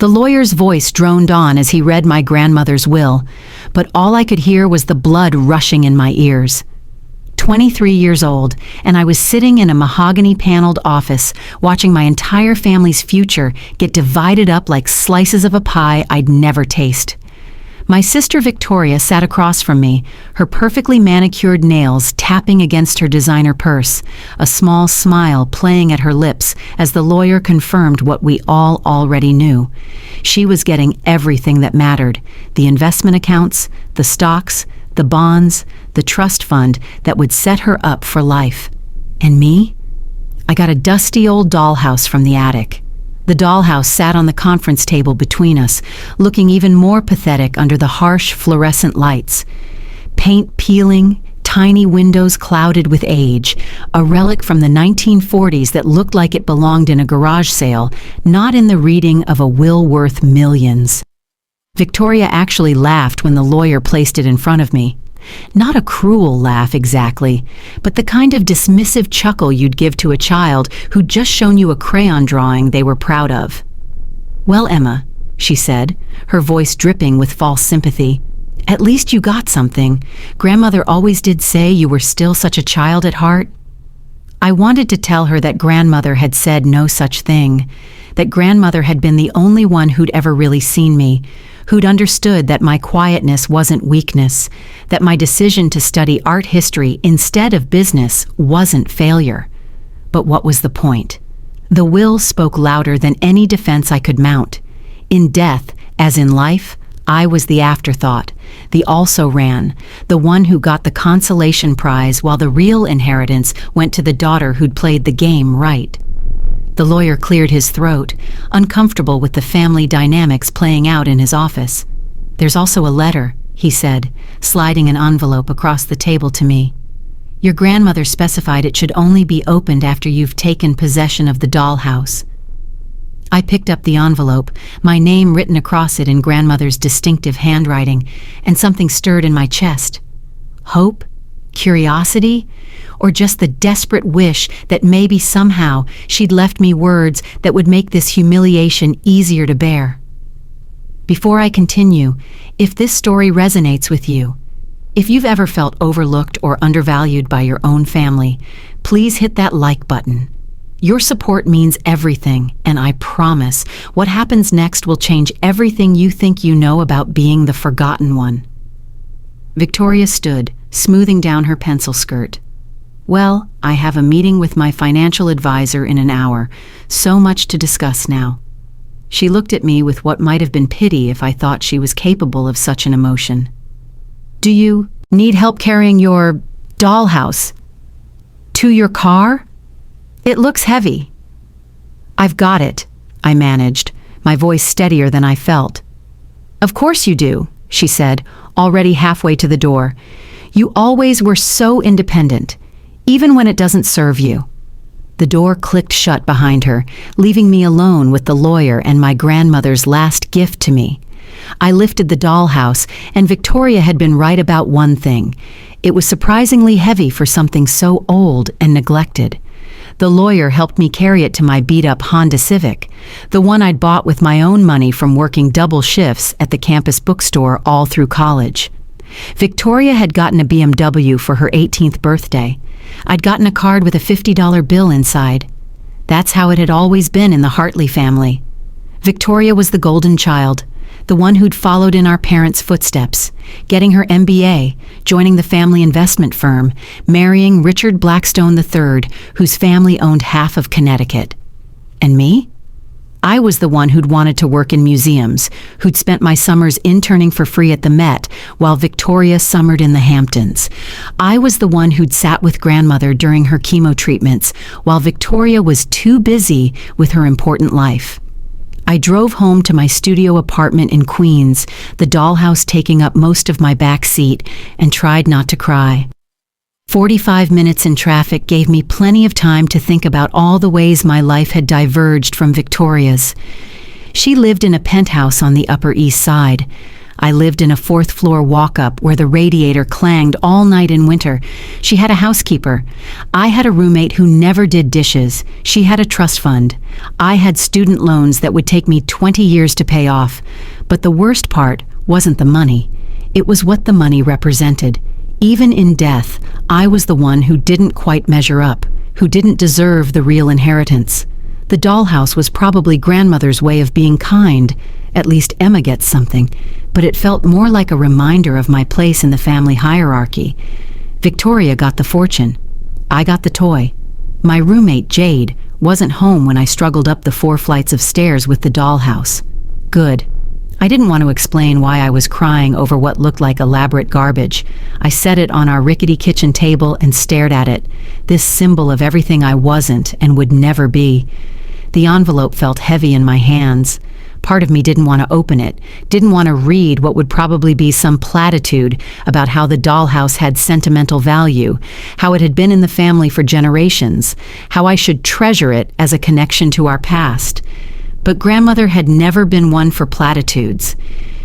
The lawyer's voice droned on as he read my grandmother's will, but all I could hear was the blood rushing in my ears. 23 years old, and I was sitting in a mahogany-paneled office watching my entire family's future get divided up like slices of a pie I'd never taste. My sister Victoria sat across from me, her perfectly manicured nails tapping against her designer purse, a small smile playing at her lips as the lawyer confirmed what we all already knew. She was getting everything that mattered: the investment accounts, the stocks, the bonds, the trust fund that would set her up for life. And me? I got a dusty old dollhouse from the attic. The dollhouse sat on the conference table between us, looking even more pathetic under the harsh fluorescent lights. Paint peeling, tiny windows clouded with age, a relic from the 1940s that looked like it belonged in a garage sale, not in the reading of a will worth millions. Victoria actually laughed when the lawyer placed it in front of me. Not a cruel laugh exactly, but the kind of dismissive chuckle you'd give to a child who'd just shown you a crayon drawing they were proud of. "Well, Emma," she said, her voice dripping with false sympathy, "at least you got something. Grandmother always did say you were still such a child at heart." I wanted to tell her that grandmother had said no such thing, that grandmother had been the only one who'd ever really seen me, who'd understood that my quietness wasn't weakness, that my decision to study art history instead of business wasn't failure. But what was the point? The will spoke louder than any defense I could mount. In death, as in life, I was the afterthought, the also-ran, the one who got the consolation prize while the real inheritance went to the daughter who'd played the game right. The lawyer cleared his throat, uncomfortable with the family dynamics playing out in his office. "There's also a letter," he said, sliding an envelope across the table to me. "Your grandmother specified it should only be opened after you've taken possession of the dollhouse." I picked up the envelope, my name written across it in grandmother's distinctive handwriting, and something stirred in my chest. Hope? Curiosity? Or just the desperate wish that maybe somehow she'd left me words that would make this humiliation easier to bear? Before I continue, if this story resonates with you, if you've ever felt overlooked or undervalued by your own family, please hit that like button. Your support means everything, and I promise what happens next will change everything you think you know about being the forgotten one. Victoria stood, smoothing down her pencil skirt. "Well, I have a meeting with my financial advisor in an hour. So much to discuss now." She looked at me with what might have been pity if I thought she was capable of such an emotion. "Do you need help carrying your dollhouse to your car? It looks heavy." "I've got it," I managed, my voice steadier than I felt. "Of course you do," she said, already halfway to the door. "You always were so independent, even when it doesn't serve you." The door clicked shut behind her, leaving me alone with the lawyer and my grandmother's last gift to me. I lifted the dollhouse, and Victoria had been right about one thing. It was surprisingly heavy for something so old and neglected. The lawyer helped me carry it to my beat-up Honda Civic, the one I'd bought with my own money from working double shifts at the campus bookstore all through college. Victoria had gotten a BMW for her 18th birthday. I'd gotten a card with a $50 bill inside. That's how it had always been in the Hartley family. Victoria was the golden child, the one who'd followed in our parents' footsteps, getting her MBA, joining the family investment firm, marrying Richard Blackstone III, whose family owned half of Connecticut. And me? I was the one who'd wanted to work in museums, who'd spent my summers interning for free at the Met, while Victoria summered in the Hamptons. I was the one who'd sat with grandmother during her chemo treatments, while Victoria was too busy with her important life. I drove home to my studio apartment in Queens, the dollhouse taking up most of my back seat, and tried not to cry. 45 minutes in traffic gave me plenty of time to think about all the ways my life had diverged from Victoria's. She lived in a penthouse on the Upper East Side. I lived in a fourth-floor walk-up where the radiator clanged all night in winter. She had a housekeeper. I had a roommate who never did dishes. She had a trust fund. I had student loans that would take me 20 years to pay off. But the worst part wasn't the money. It was what the money represented. Even in death, I was the one who didn't quite measure up, who didn't deserve the real inheritance. The dollhouse was probably grandmother's way of being kind. At least Emma gets something, but it felt more like a reminder of my place in the family hierarchy. Victoria got the fortune. I got the toy. My roommate, Jade, wasn't home when I struggled up the 4 flights of stairs with the dollhouse. Good. I didn't want to explain why I was crying over what looked like elaborate garbage. I set it on our rickety kitchen table and stared at it, this symbol of everything I wasn't and would never be. The envelope felt heavy in my hands. Part of me didn't want to open it, didn't want to read what would probably be some platitude about how the dollhouse had sentimental value, how it had been in the family for generations, how I should treasure it as a connection to our past. But grandmother had never been one for platitudes.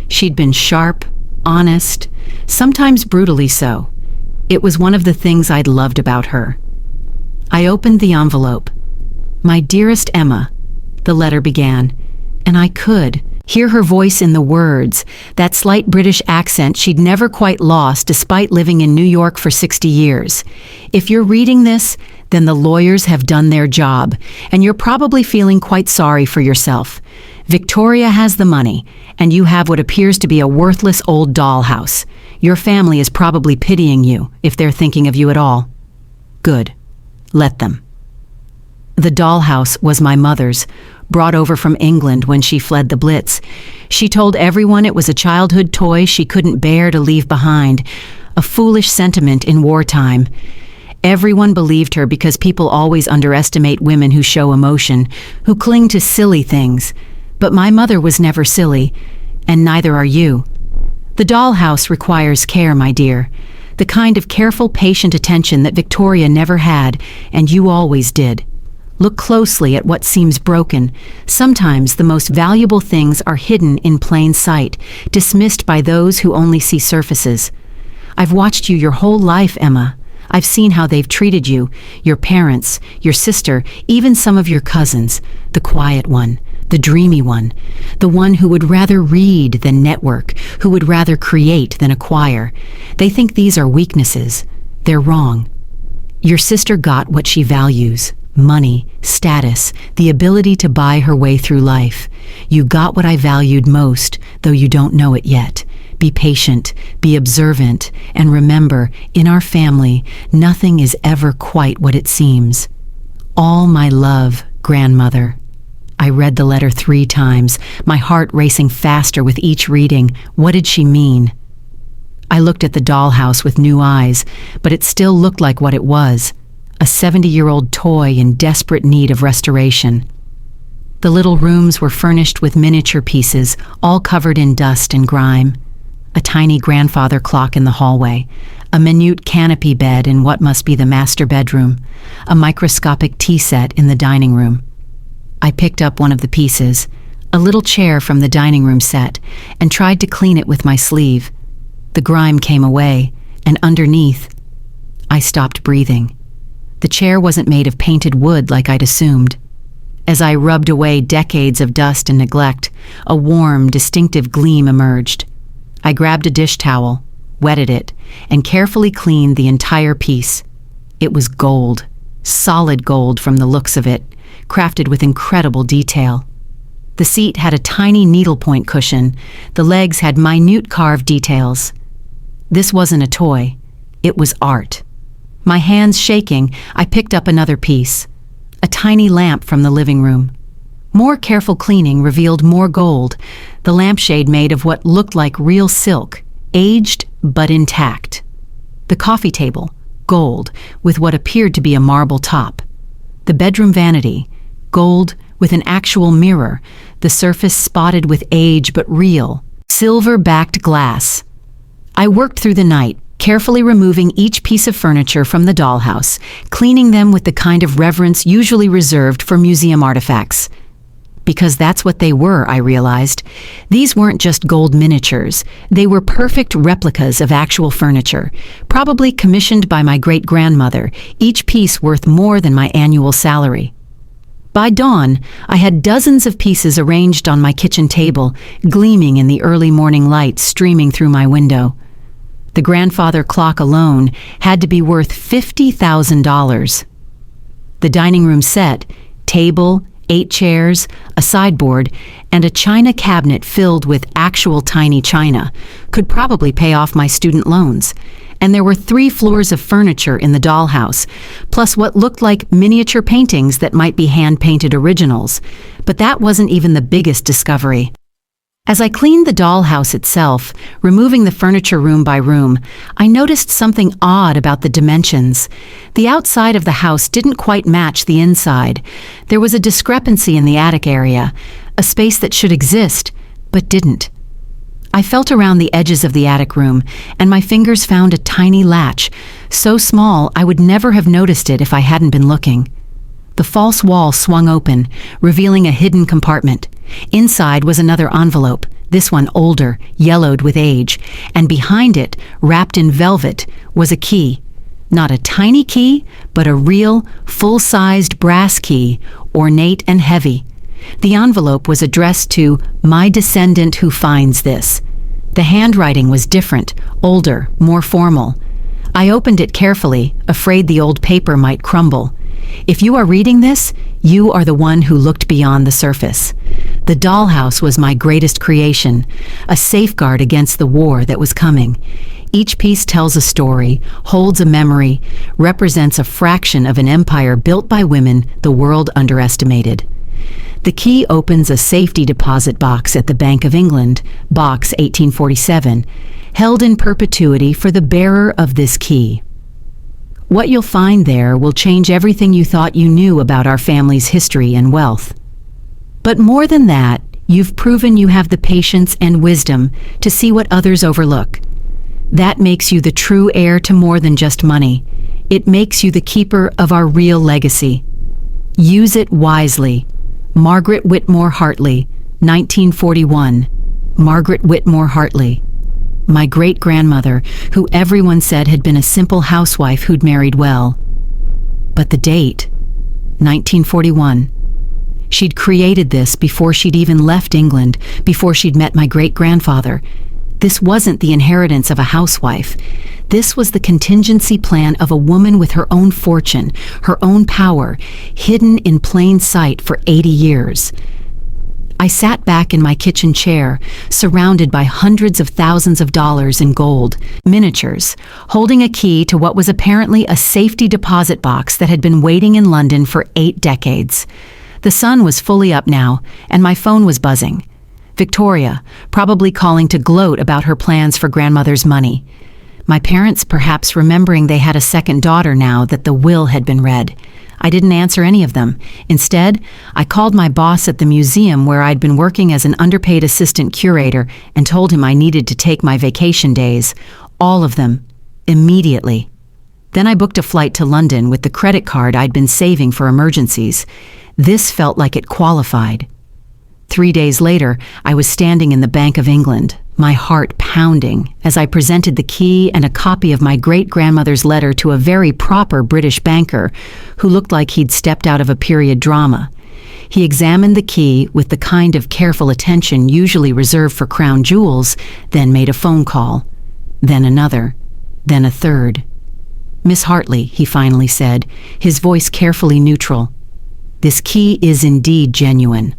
She'd been sharp, honest, sometimes brutally so. It was one of the things I'd loved about her. I opened the envelope. "My dearest Emma," the letter began, and I could hear her voice in the words, that slight British accent she'd never quite lost despite living in New York for 60 years. If you're reading this, then the lawyers have done their job, and you're probably feeling quite sorry for yourself. Victoria has the money, and you have what appears to be a worthless old dollhouse. Your family is probably pitying you, if they're thinking of you at all. Good. Let them. The dollhouse was my mother's, brought over from England when she fled the Blitz. She told everyone it was a childhood toy she couldn't bear to leave behind, a foolish sentiment in wartime. Everyone believed her because people always underestimate women who show emotion, who cling to silly things. But my mother was never silly, and neither are you. The dollhouse requires care, my dear, the kind of careful, patient attention that Victoria never had, and you always did. Look closely at what seems broken. Sometimes the most valuable things are hidden in plain sight, dismissed by those who only see surfaces. I've watched you your whole life, Emma. I've seen how they've treated you, your parents, your sister, even some of your cousins. The quiet one, the dreamy one, the one who would rather read than network, who would rather create than acquire. They think these are weaknesses. They're wrong. Your sister got what she values. Money, status, the ability to buy her way through life. You got what I valued most, though you don't know it yet. Be patient, be observant, and remember, in our family, nothing is ever quite what it seems. All my love, grandmother. I read the letter 3 times, my heart racing faster with each reading. What did she mean? I looked at the dollhouse with new eyes, but it still looked like what it was. A 70-year-old toy in desperate need of restoration. The little rooms were furnished with miniature pieces, all covered in dust and grime. A tiny grandfather clock in the hallway, a minute canopy bed in what must be the master bedroom, a microscopic tea set in the dining room. I picked up one of the pieces, a little chair from the dining room set, and tried to clean it with my sleeve. The grime came away, and underneath, I stopped breathing. The chair wasn't made of painted wood like I'd assumed. As I rubbed away decades of dust and neglect, a warm, distinctive gleam emerged. I grabbed a dish towel, wetted it, and carefully cleaned the entire piece. It was gold, solid gold from the looks of it, crafted with incredible detail. The seat had a tiny needlepoint cushion. The legs had minute carved details. This wasn't a toy. It was art. My hands shaking, I picked up another piece. A tiny lamp from the living room. More careful cleaning revealed more gold, the lampshade made of what looked like real silk, aged but intact. The coffee table, gold, with what appeared to be a marble top. The bedroom vanity, gold with an actual mirror, the surface spotted with age but real, silver-backed glass. I worked through the night, carefully removing each piece of furniture from the dollhouse, cleaning them with the kind of reverence usually reserved for museum artifacts. Because that's what they were, I realized. These weren't just gold miniatures. They were perfect replicas of actual furniture, probably commissioned by my great-grandmother, each piece worth more than my annual salary. By dawn, I had dozens of pieces arranged on my kitchen table, gleaming in the early morning light streaming through my window. The grandfather clock alone had to be worth $50,000. The dining room set, table, 8 chairs, a sideboard, and a china cabinet filled with actual tiny china could probably pay off my student loans. And there were 3 floors of furniture in the dollhouse, plus what looked like miniature paintings that might be hand-painted originals. But that wasn't even the biggest discovery. As I cleaned the dollhouse itself, removing the furniture room by room, I noticed something odd about the dimensions. The outside of the house didn't quite match the inside. There was a discrepancy in the attic area, a space that should exist, but didn't. I felt around the edges of the attic room, and my fingers found a tiny latch, so small I would never have noticed it if I hadn't been looking. The false wall swung open, revealing a hidden compartment. Inside was another envelope, this one older, yellowed with age, and behind it, wrapped in velvet, was a key. Not a tiny key, but a real, full-sized brass key, ornate and heavy. The envelope was addressed to "My descendant who finds this." The handwriting was different, older, more formal. I opened it carefully, afraid the old paper might crumble. If you are reading this, you are the one who looked beyond the surface. The dollhouse was my greatest creation, a safeguard against the war that was coming. Each piece tells a story, holds a memory, represents a fraction of an empire built by women the world underestimated. The key opens a safety deposit box at the Bank of England, Box 1847, held in perpetuity for the bearer of this key. What you'll find there will change everything you thought you knew about our family's history and wealth. But more than that, you've proven you have the patience and wisdom to see what others overlook. That makes you the true heir to more than just money. It makes you the keeper of our real legacy. Use it wisely. Margaret Whitmore Hartley, 1941. Margaret Whitmore Hartley. My great-grandmother, who everyone said had been a simple housewife who'd married well. But the date, 1941. She'd created this before she'd even left England, before she'd met my great-grandfather. This wasn't the inheritance of a housewife. This was the contingency plan of a woman with her own fortune, her own power, hidden in plain sight for 80 years. I sat back in my kitchen chair, surrounded by hundreds of thousands of dollars in gold, miniatures, holding a key to what was apparently a safety deposit box that had been waiting in London for 8 decades. The sun was fully up now, and my phone was buzzing. Victoria, probably calling to gloat about her plans for grandmother's money. My parents perhaps remembering they had a second daughter now that the will had been read. I didn't answer any of them. Instead, I called my boss at the museum where I'd been working as an underpaid assistant curator and told him I needed to take my vacation days, all of them, immediately. Then I booked a flight to London with the credit card I'd been saving for emergencies. This felt like it qualified. 3 days later, I was standing in the Bank of England, my heart pounding, as I presented the key and a copy of my great-grandmother's letter to a very proper British banker who looked like he'd stepped out of a period drama. He examined the key with the kind of careful attention usually reserved for crown jewels, then made a phone call. Then another. Then a third. "Miss Hartley," he finally said, his voice carefully neutral. "This key is indeed genuine.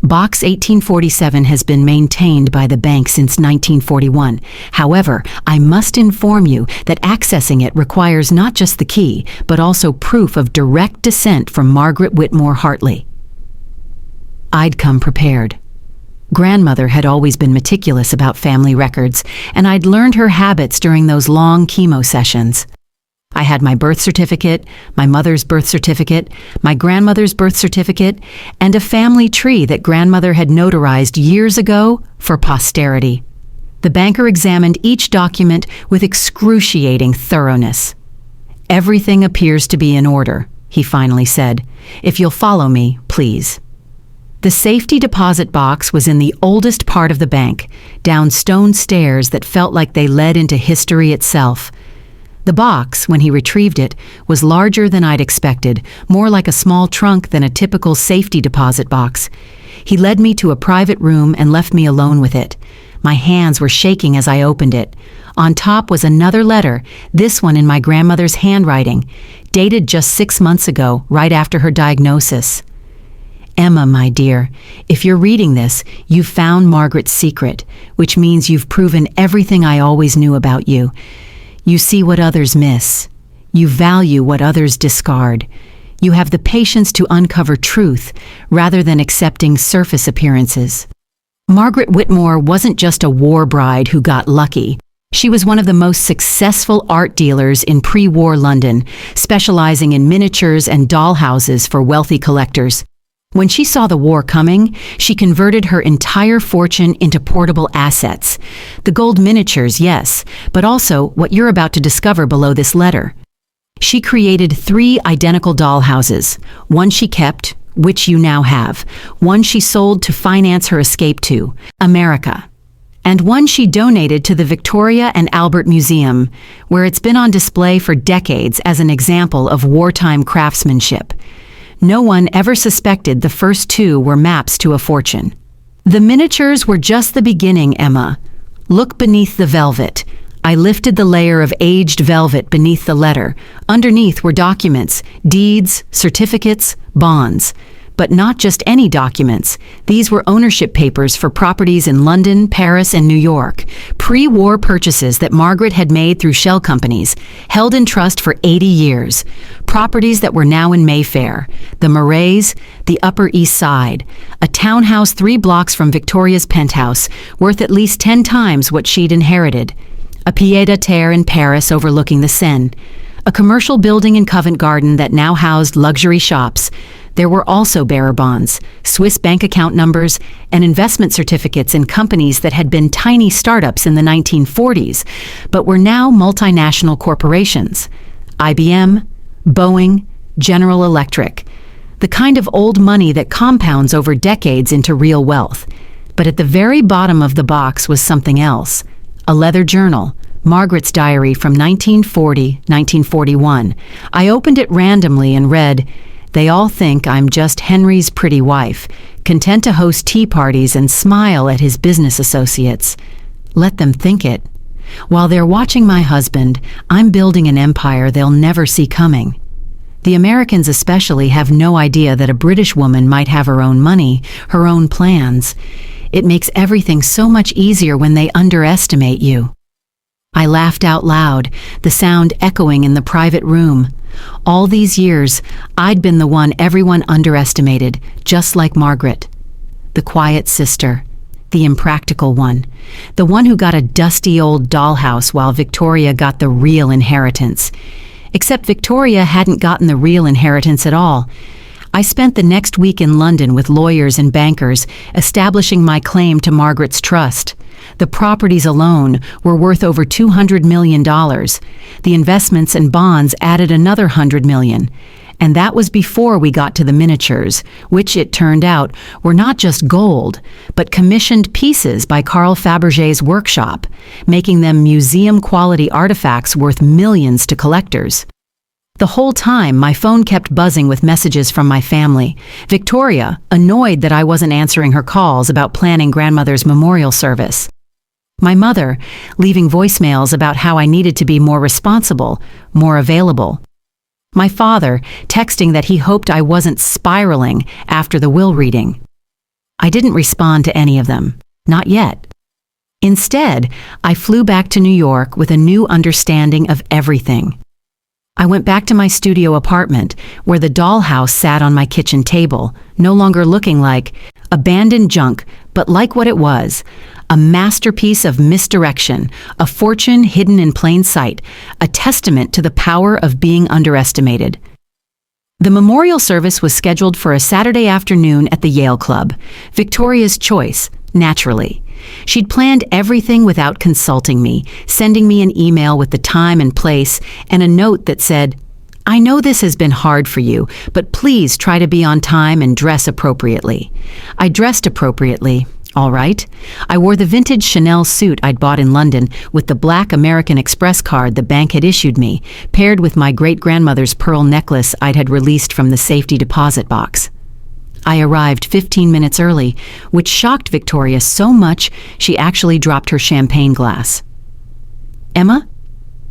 Box 1847 has been maintained by the bank since 1941. However, I must inform you that accessing it requires not just the key, but also proof of direct descent from Margaret Whitmore Hartley." I'd come prepared. Grandmother had always been meticulous about family records, and I'd learned her habits during those long chemo sessions. I had my birth certificate, my mother's birth certificate, my grandmother's birth certificate, and a family tree that grandmother had notarized years ago for posterity. The banker examined each document with excruciating thoroughness. "Everything appears to be in order," he finally said. "If you'll follow me, please." The safety deposit box was in the oldest part of the bank, down stone stairs that felt like they led into history itself. The box, when he retrieved it, was larger than I'd expected, more like a small trunk than a typical safety deposit box. He led me to a private room and left me alone with it. My hands were shaking as I opened it. On top was another letter, this one in my grandmother's handwriting, dated just 6 months ago, right after her diagnosis. Emma, my dear, if you're reading this, you've found Margaret's secret, which means you've proven everything I always knew about you. You see what others miss. You value what others discard. You have the patience to uncover truth rather than accepting surface appearances. Margaret Whitmore wasn't just a war bride who got lucky. She was one of the most successful art dealers in pre-war London, specializing in miniatures and dollhouses for wealthy collectors. When she saw the war coming, she converted her entire fortune into portable assets. The gold miniatures, yes, but also what you're about to discover below this letter. She created 3 identical dollhouses. One she kept, which you now have. One she sold to finance her escape to America. And one she donated to the Victoria and Albert Museum, where it's been on display for decades as an example of wartime craftsmanship. No one ever suspected the first 2 were maps to a fortune. The miniatures were just the beginning, Emma. Look beneath the velvet. I lifted the layer of aged velvet beneath the letter. Underneath were documents, deeds, certificates, bonds. But not just any documents. These were ownership papers for properties in London, Paris, and New York. Pre-war purchases that Margaret had made through shell companies, held in trust for 80 years. Properties that were now in Mayfair, the Murrays, the Upper East Side, a townhouse 3 blocks from Victoria's penthouse, worth at least 10 times what she'd inherited. A pied-à-terre in Paris overlooking the Seine. A commercial building in Covent Garden that now housed luxury shops. There were also bearer bonds, Swiss bank account numbers, and investment certificates in companies that had been tiny startups in the 1940s, but were now multinational corporations. IBM, Boeing, General Electric. The kind of old money that compounds over decades into real wealth. But at the very bottom of the box was something else. A leather journal. Margaret's diary from 1940-1941. I opened it randomly and read, "They all think I'm just Henry's pretty wife, content to host tea parties and smile at his business associates. Let them think it. While they're watching my husband, I'm building an empire they'll never see coming." The Americans especially have no idea that a British woman might have her own money, her own plans. It makes everything so much easier when they underestimate you. I laughed out loud, the sound echoing in the private room. All these years, I'd been the one everyone underestimated, just like Margaret. The quiet sister, the impractical one, the one who got a dusty old dollhouse while Victoria got the real inheritance. Except Victoria hadn't gotten the real inheritance at all. I spent the next week in London with lawyers and bankers, establishing my claim to Margaret's trust. The properties alone were worth over $200 million. The investments and bonds added another $100 million. And that was before we got to the miniatures, which, it turned out, were not just gold, but commissioned pieces by Carl Fabergé's workshop, making them museum-quality artifacts worth millions to collectors. The whole time, my phone kept buzzing with messages from my family. Victoria, annoyed that I wasn't answering her calls about planning grandmother's memorial service. My mother, leaving voicemails about how I needed to be more responsible, more available. My father, texting that he hoped I wasn't spiraling after the will reading. I didn't respond to any of them. Not yet. Instead, I flew back to New York with a new understanding of everything. I went back to my studio apartment, where the dollhouse sat on my kitchen table, no longer looking like abandoned junk, but like what it was, a masterpiece of misdirection, a fortune hidden in plain sight, a testament to the power of being underestimated. The memorial service was scheduled for a Saturday afternoon at the Yale Club, Victoria's choice, naturally. She'd planned everything without consulting me, sending me an email with the time and place and a note that said, I know this has been hard for you, but please try to be on time and dress appropriately. I dressed appropriately, all right. I wore the vintage Chanel suit I'd bought in London with the black American Express card the bank had issued me, paired with my great-grandmother's pearl necklace I'd had released from the safety deposit box. I arrived 15 minutes early, which shocked Victoria so much she actually dropped her champagne glass. "Emma,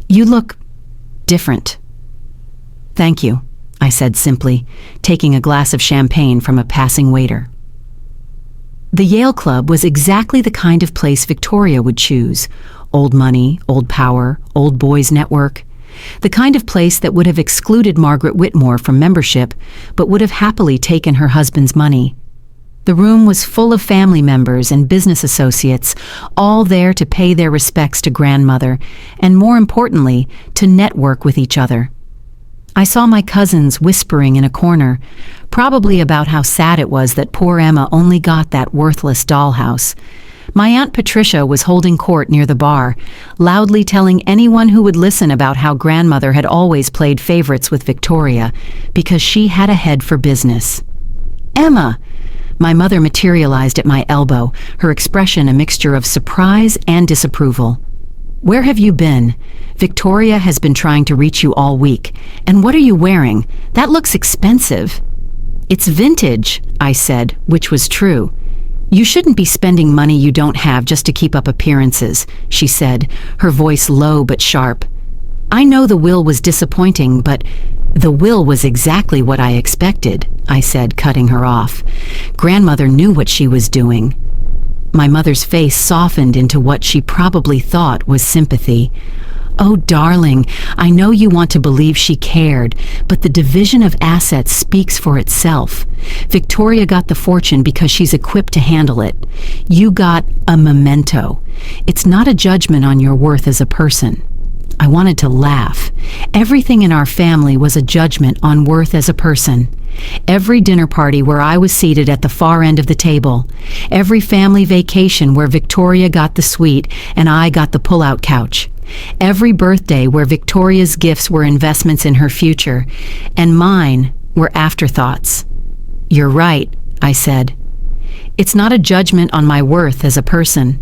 you look different." "Thank you," I said simply, taking a glass of champagne from a passing waiter. The Yale Club was exactly the kind of place Victoria would choose. Old money, old power, old boys network. The kind of place that would have excluded Margaret Whitmore from membership, but would have happily taken her husband's money. The room was full of family members and business associates, all there to pay their respects to grandmother, and more importantly, to network with each other. I saw my cousins whispering in a corner, probably about how sad it was that poor Emma only got that worthless dollhouse. My Aunt Patricia was holding court near the bar, loudly telling anyone who would listen about how grandmother had always played favorites with Victoria, because she had a head for business. "Emma!" My mother materialized at my elbow, her expression a mixture of surprise and disapproval. "Where have you been? Victoria has been trying to reach you all week. And what are you wearing? That looks expensive." "It's vintage," I said, which was true. "You shouldn't be spending money you don't have just to keep up appearances," she said, her voice low but sharp. "I know the will was disappointing, but the will was exactly what I expected," I said, cutting her off. Grandmother knew what she was doing. My mother's face softened into what she probably thought was sympathy. "Oh, darling, I know you want to believe she cared, but the division of assets speaks for itself. Victoria got the fortune because she's equipped to handle it. You got a memento. It's not a judgment on your worth as a person." I wanted to laugh. Everything in our family was a judgment on worth as a person. Every dinner party where I was seated at the far end of the table. Every family vacation where Victoria got the suite and I got the pull-out couch. Every birthday where Victoria's gifts were investments in her future, and mine were afterthoughts. "You're right," I said. "It's not a judgment on my worth as a person.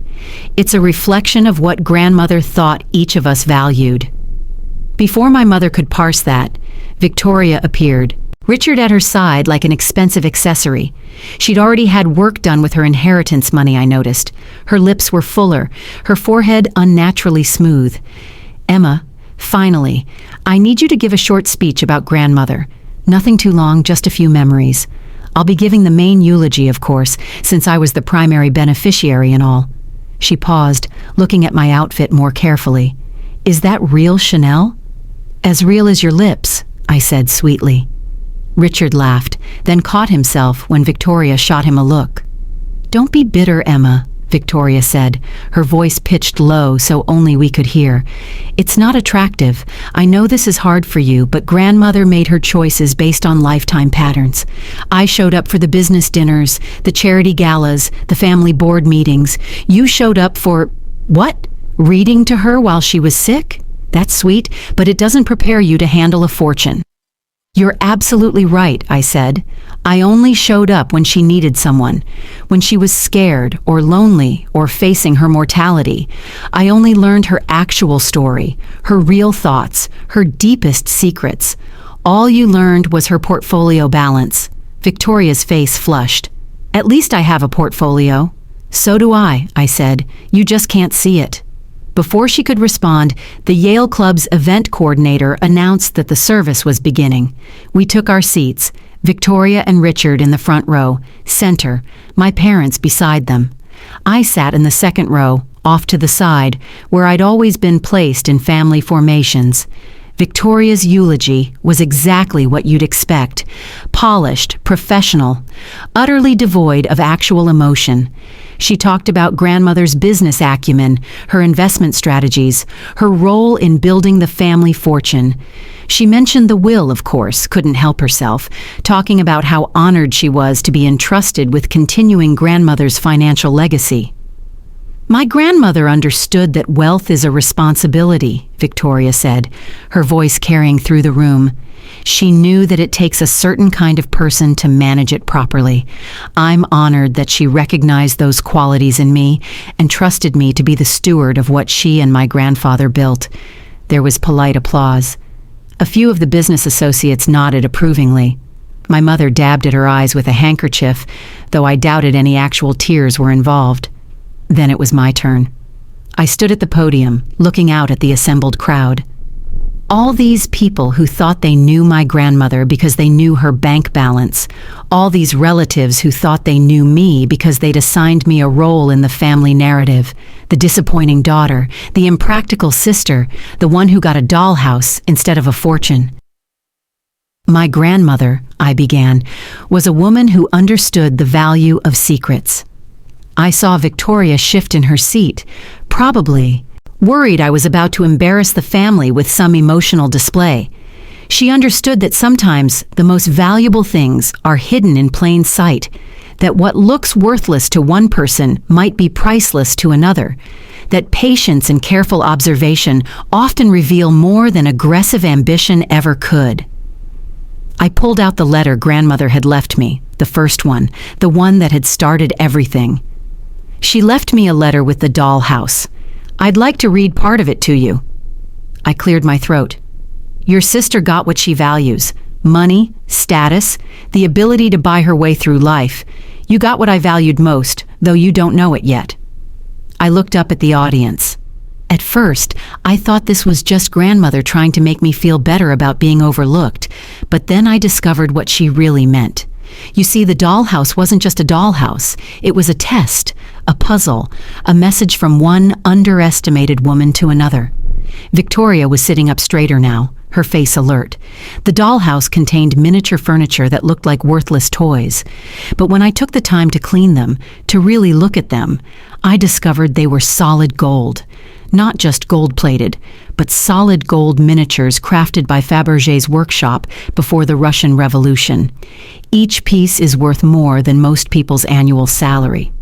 It's a reflection of what grandmother thought each of us valued." Before my mother could parse that, Victoria appeared, Richard at her side like an expensive accessory. She'd already had work done with her inheritance money, I noticed. Her lips were fuller, her forehead unnaturally smooth. "Emma, finally, I need you to give a short speech about grandmother. Nothing too long, just a few memories. I'll be giving the main eulogy, of course, since I was the primary beneficiary and all." She paused, looking at my outfit more carefully. "Is that real Chanel?" "As real as your lips," I said sweetly. Richard laughed, then caught himself when Victoria shot him a look. "Don't be bitter, Emma," Victoria said, her voice pitched low so only we could hear. "It's not attractive. I know this is hard for you, but grandmother made her choices based on lifetime patterns. I showed up for the business dinners, the charity galas, the family board meetings. You showed up for, what? Reading to her while she was sick? That's sweet, but it doesn't prepare you to handle a fortune." "You're absolutely right," I said. "I only showed up when she needed someone, when she was scared or lonely or facing her mortality. I only learned her actual story, her real thoughts, her deepest secrets. All you learned was her portfolio balance." Victoria's face flushed. "At least I have a portfolio." "So do I said. "You just can't see it." Before she could respond, the Yale Club's event coordinator announced that the service was beginning. We took our seats, Victoria and Richard in the front row, center, my parents beside them. I sat in the second row, off to the side, where I'd always been placed in family formations. Victoria's eulogy was exactly what you'd expect. Polished, professional, utterly devoid of actual emotion. She talked about grandmother's business acumen, her investment strategies, her role in building the family fortune. She mentioned the will, of course, couldn't help herself, talking about how honored she was to be entrusted with continuing grandmother's financial legacy. "My grandmother understood that wealth is a responsibility," Victoria said, her voice carrying through the room. She knew that it takes a certain kind of person to manage it properly. I'm honored that she recognized those qualities in me and trusted me to be the steward of what she and my grandfather built. There was polite applause. A few of the business associates nodded approvingly. My mother dabbed at her eyes with a handkerchief, though I doubted any actual tears were involved. Then it was my turn. I stood at the podium, looking out at the assembled crowd. All these people who thought they knew my grandmother because they knew her bank balance. All these relatives who thought they knew me because they'd assigned me a role in the family narrative. The disappointing daughter, the impractical sister, the one who got a dollhouse instead of a fortune. My grandmother, I began, was a woman who understood the value of secrets. I saw Victoria shift in her seat, probably worried I was about to embarrass the family with some emotional display. She understood that sometimes the most valuable things are hidden in plain sight, that what looks worthless to one person might be priceless to another, that patience and careful observation often reveal more than aggressive ambition ever could. I pulled out the letter grandmother had left me, the first one, the one that had started everything. She left me a letter with the dollhouse. I'd like to read part of it to you. I cleared my throat. Your sister got what she values: money, status, the ability to buy her way through life. You got what I valued most, though you don't know it yet. I looked up at the audience. At first, I thought this was just grandmother trying to make me feel better about being overlooked, but then I discovered what she really meant. You see, the dollhouse wasn't just a dollhouse. It was a test, a puzzle, a message from one underestimated woman to another. Victoria was sitting up straighter now, her face alert. The dollhouse contained miniature furniture that looked like worthless toys. But when I took the time to clean them, to really look at them, I discovered they were solid gold. Not just gold-plated, but solid gold miniatures crafted by Fabergé's workshop before the Russian Revolution. Each piece is worth more than most people's annual salary.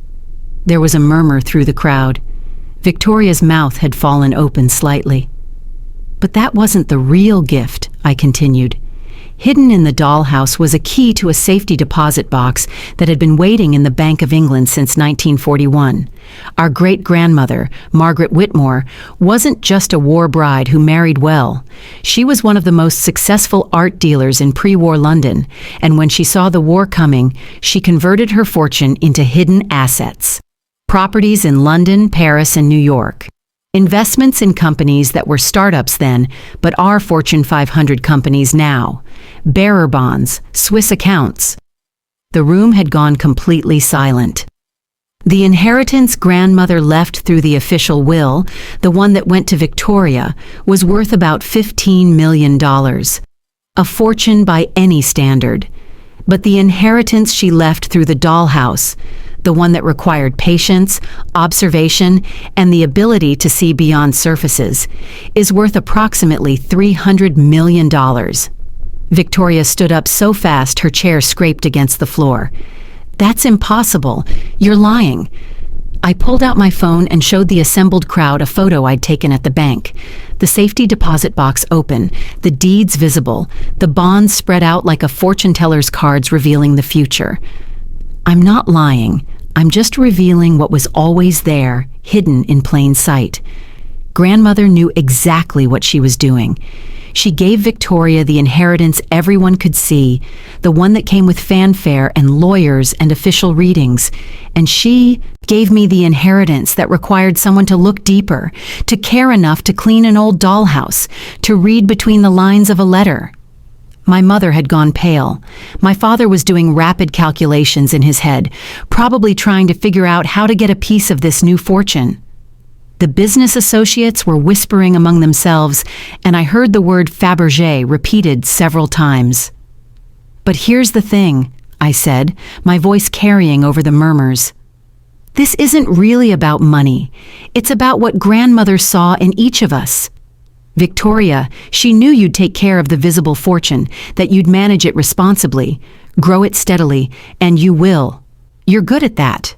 There was a murmur through the crowd. Victoria's mouth had fallen open slightly. But that wasn't the real gift, I continued. Hidden in the dollhouse was a key to a safety deposit box that had been waiting in the Bank of England since 1941. Our great-grandmother, Margaret Whitmore, wasn't just a war bride who married well. She was one of the most successful art dealers in pre-war London, and when she saw the war coming, she converted her fortune into hidden assets. Properties in London, Paris, and New York. Investments in companies that were startups then, but are Fortune 500 companies now. Bearer bonds, Swiss accounts. The room had gone completely silent. The inheritance grandmother left through the official will, the one that went to Victoria, was worth about $15 million. A fortune by any standard. But the inheritance she left through the dollhouse, the one that required patience, observation, and the ability to see beyond surfaces, is worth approximately $300 million. Victoria stood up so fast her chair scraped against the floor. That's impossible. You're lying. I pulled out my phone and showed the assembled crowd a photo I'd taken at the bank. The safety deposit box open, the deeds visible, the bonds spread out like a fortune teller's cards revealing the future. I'm not lying. I'm just revealing what was always there, hidden in plain sight. Grandmother knew exactly what she was doing. She gave Victoria the inheritance everyone could see, the one that came with fanfare and lawyers and official readings. And she gave me the inheritance that required someone to look deeper, to care enough to clean an old dollhouse, to read between the lines of a letter. My mother had gone pale. My father was doing rapid calculations in his head, probably trying to figure out how to get a piece of this new fortune. The business associates were whispering among themselves, and I heard the word Fabergé repeated several times. But here's the thing, I said, my voice carrying over the murmurs. This isn't really about money. It's about what grandmother saw in each of us. Victoria, she knew you'd take care of the visible fortune, that you'd manage it responsibly, grow it steadily, and you will. You're good at that.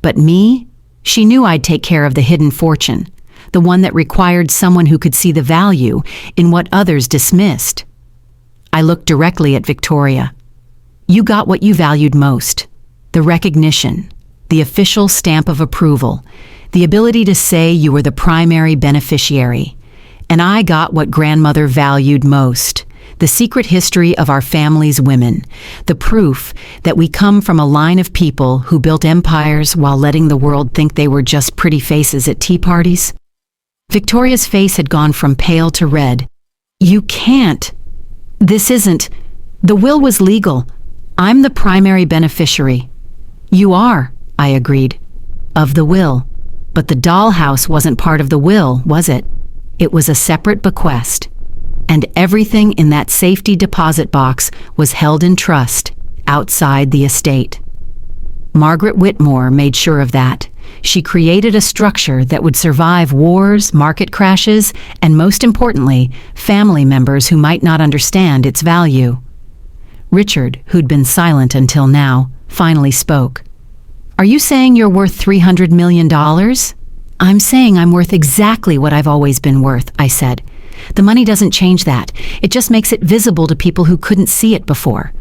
But me? She knew I'd take care of the hidden fortune, the one that required someone who could see the value in what others dismissed. I looked directly at Victoria. You got what you valued most. The recognition, the official stamp of approval, the ability to say you were the primary beneficiary. And I got what grandmother valued most. The secret history of our family's women, the proof that we come from a line of people who built empires while letting the world think they were just pretty faces at tea parties. Victoria's face had gone from pale to red. You can't. This isn't. The will was legal. I'm the primary beneficiary. You are, I agreed. Of the will. But the dollhouse wasn't part of the will, was it? It was a separate bequest. And everything in that safety deposit box was held in trust, outside the estate. Margaret Whitmore made sure of that. She created a structure that would survive wars, market crashes, and most importantly, family members who might not understand its value. Richard, who'd been silent until now, finally spoke. Are you saying you're worth $300 million? I'm saying I'm worth exactly what I've always been worth, I said. The money doesn't change that. It just makes it visible to people who couldn't see it before.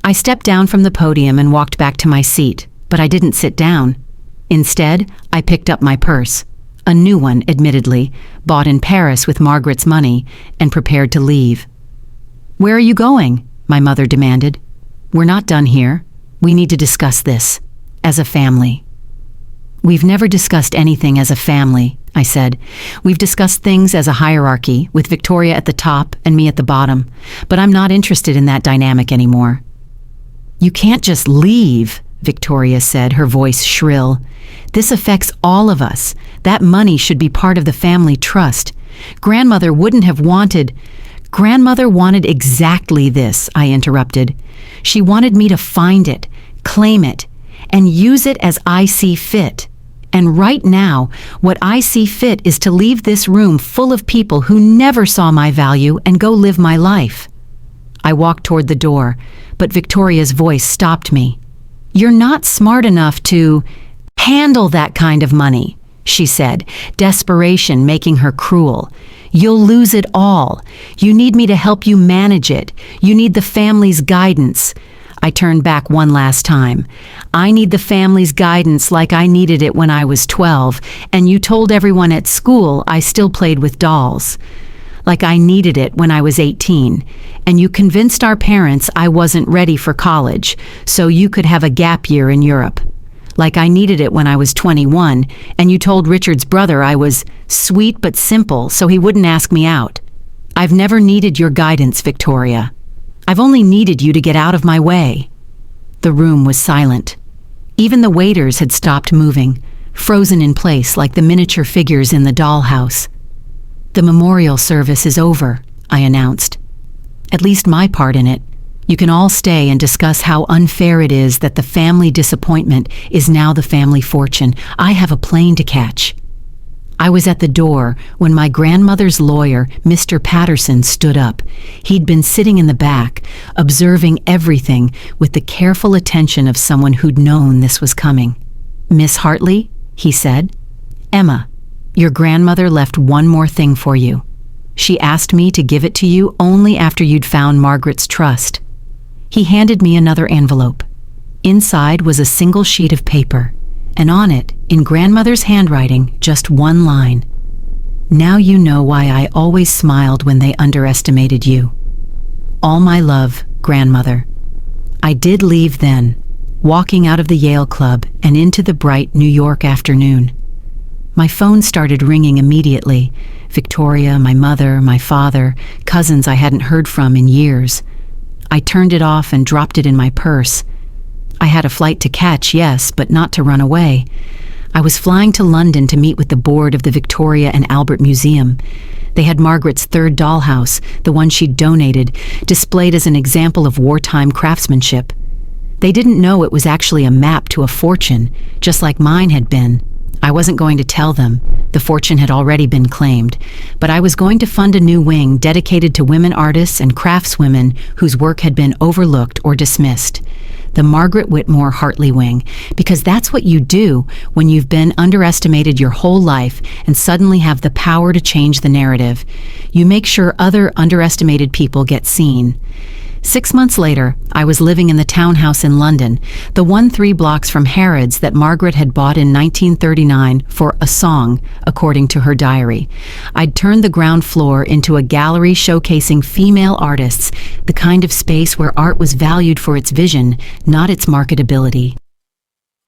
I stepped down from the podium and walked back to my seat, but I didn't sit down. Instead, I picked up my purse, a new one, admittedly, bought in Paris with Margaret's money, and prepared to leave. Where are you going? My mother demanded. We're not done here. We need to discuss this, as a family. We've never discussed anything as a family, I said. We've discussed things as a hierarchy, with Victoria at the top and me at the bottom, but I'm not interested in that dynamic anymore. You can't just leave, Victoria said, her voice shrill. This affects all of us. That money should be part of the family trust. Grandmother wouldn't have wanted... Grandmother wanted exactly this, I interrupted. She wanted me to find it, claim it, and use it as I see fit. And right now, what I see fit is to leave this room full of people who never saw my value and go live my life. I walked toward the door, but Victoria's voice stopped me. You're not smart enough to handle that kind of money, she said, desperation making her cruel. You'll lose it all. You need me to help you manage it. You need the family's guidance. I turned back one last time. I need the family's guidance like I needed it when I was 12, and you told everyone at school I still played with dolls. Like I needed it when I was 18, and you convinced our parents I wasn't ready for college, so you could have a gap year in Europe. Like I needed it when I was 21, and you told Richard's brother I was sweet but simple, so he wouldn't ask me out. I've never needed your guidance, Victoria. I've only needed you to get out of my way. The room was silent. Even the waiters had stopped moving, frozen in place like the miniature figures in the dollhouse. The memorial service is over, I announced. At least my part in it. You can all stay and discuss how unfair it is that the family disappointment is now the family fortune. I have a plane to catch. I was at the door when my grandmother's lawyer, Mr. Patterson, stood up. He'd been sitting in the back, observing everything with the careful attention of someone who'd known this was coming. Miss Hartley, he said, Emma, your grandmother left one more thing for you. She asked me to give it to you only after you'd found Margaret's trust. He handed me another envelope. Inside was a single sheet of paper, and on it, in grandmother's handwriting, just one line. Now you know why I always smiled when they underestimated you. All my love, grandmother. I did leave then, walking out of the Yale Club and into the bright New York afternoon. My phone started ringing immediately. Victoria, my mother, my father, cousins I hadn't heard from in years. I turned it off and dropped it in my purse. I had a flight to catch, yes, but not to run away. I was flying to London to meet with the board of the Victoria and Albert Museum. They had Margaret's third dollhouse, the one she'd donated, displayed as an example of wartime craftsmanship. They didn't know it was actually a map to a fortune, just like mine had been. I wasn't going to tell them. The fortune had already been claimed. But I was going to fund a new wing dedicated to women artists and craftswomen whose work had been overlooked or dismissed. The Margaret Whitmore Hartley Wing, because that's what you do when you've been underestimated your whole life and suddenly have the power to change the narrative. You make sure other underestimated people get seen. 6 months later, I was living in the townhouse in London, the one 3 blocks from Harrods that Margaret had bought in 1939 for a song, according to her diary. I'd turned the ground floor into a gallery showcasing female artists, the kind of space where art was valued for its vision, not its marketability.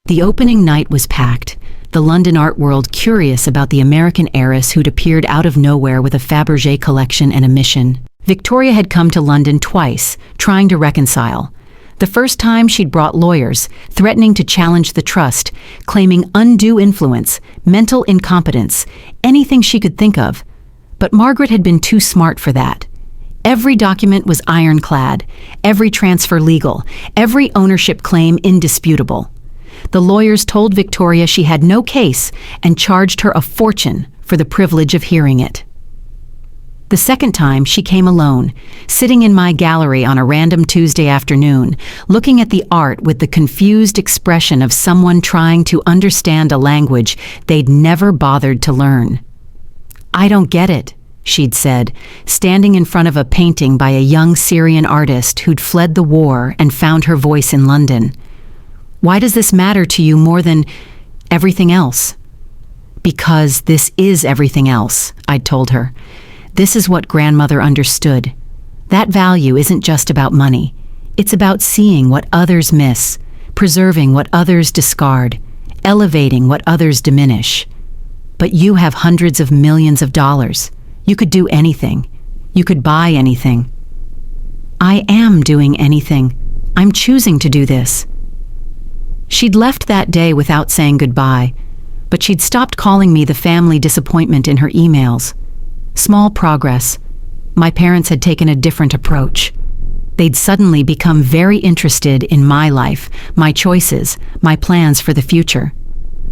The opening night was packed, the London art world curious about the American heiress who'd appeared out of nowhere with a Fabergé collection and a mission. Victoria had come to London twice, trying to reconcile. The first time she'd brought lawyers, threatening to challenge the trust, claiming undue influence, mental incompetence, anything she could think of. But Margaret had been too smart for that. Every document was ironclad, every transfer legal, every ownership claim indisputable. The lawyers told Victoria she had no case and charged her a fortune for the privilege of hearing it. The second time, she came alone, sitting in my gallery on a random Tuesday afternoon, looking at the art with the confused expression of someone trying to understand a language they'd never bothered to learn. "I don't get it," she'd said, standing in front of a painting by a young Syrian artist who'd fled the war and found her voice in London. "Why does this matter to you more than everything else?" "Because this is everything else," I'd told her. "This is what grandmother understood. That value isn't just about money. It's about seeing what others miss, preserving what others discard, elevating what others diminish. But you have hundreds of millions of dollars. You could do anything. You could buy anything." "I am doing anything. I'm choosing to do this." She'd left that day without saying goodbye, but she'd stopped calling me the family disappointment in her emails. Small progress. My parents had taken a different approach. They'd suddenly become very interested in my life, my choices, my plans for the future.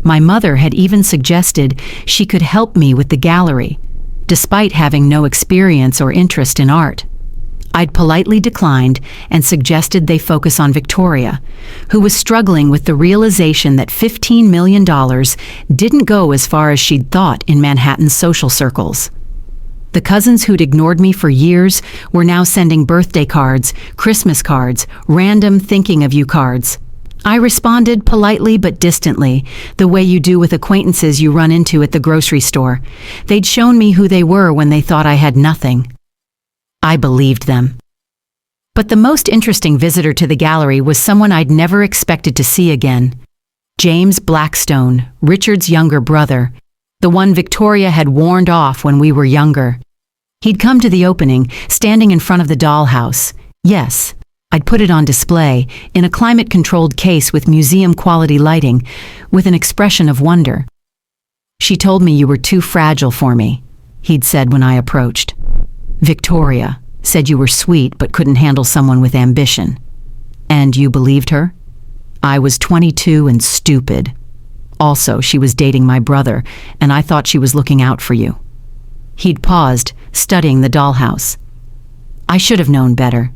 My mother had even suggested she could help me with the gallery, despite having no experience or interest in art. I'd politely declined and suggested they focus on Victoria, who was struggling with the realization that $15 million didn't go as far as she'd thought in Manhattan's social circles. The cousins who'd ignored me for years were now sending birthday cards, Christmas cards, random thinking of you cards. I responded politely but distantly, the way you do with acquaintances you run into at the grocery store. They'd shown me who they were when they thought I had nothing. I believed them. But the most interesting visitor to the gallery was someone I'd never expected to see again. James Blackstone, Richard's younger brother, the one Victoria had warned off when we were younger. He'd come to the opening, standing in front of the dollhouse. Yes, I'd put it on display, in a climate-controlled case with museum-quality lighting, with an expression of wonder. "She told me you were too fragile for me," he'd said when I approached. "Victoria said you were sweet but couldn't handle someone with ambition. And you believed her?" "I was 22 and stupid. Also, she was dating my brother, and I thought she was looking out for you." He'd paused, studying the dollhouse. "I should have known better.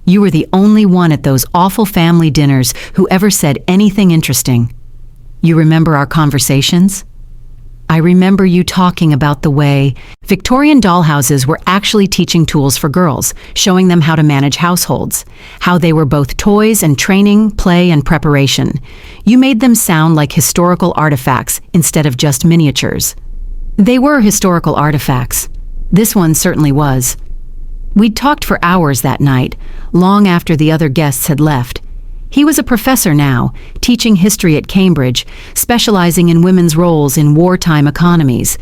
You were the only one at those awful family dinners who ever said anything interesting. You remember our conversations?" "I remember you talking about the way Victorian dollhouses were actually teaching tools for girls, showing them how to manage households, how they were both toys and training, play and preparation. You made them sound like historical artifacts instead of just miniatures." They were historical artifacts. This one certainly was. We'd talked for hours that night, long after the other guests had left. He was a professor now, teaching history at Cambridge, specializing in women's roles in wartime economies.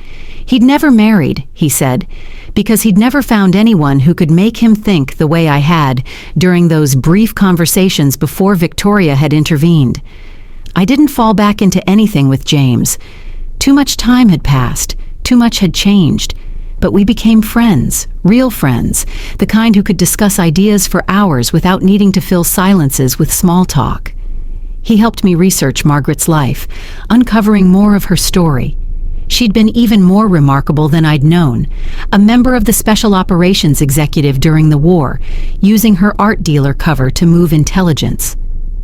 He'd never married, he said, because he'd never found anyone who could make him think the way I had during those brief conversations before Victoria had intervened. I didn't fall back into anything with James. Too much time had passed, too much had changed, but we became friends, real friends, the kind who could discuss ideas for hours without needing to fill silences with small talk. He helped me research Margaret's life, uncovering more of her story. She'd been even more remarkable than I'd known, a member of the Special Operations Executive during the war, using her art dealer cover to move intelligence.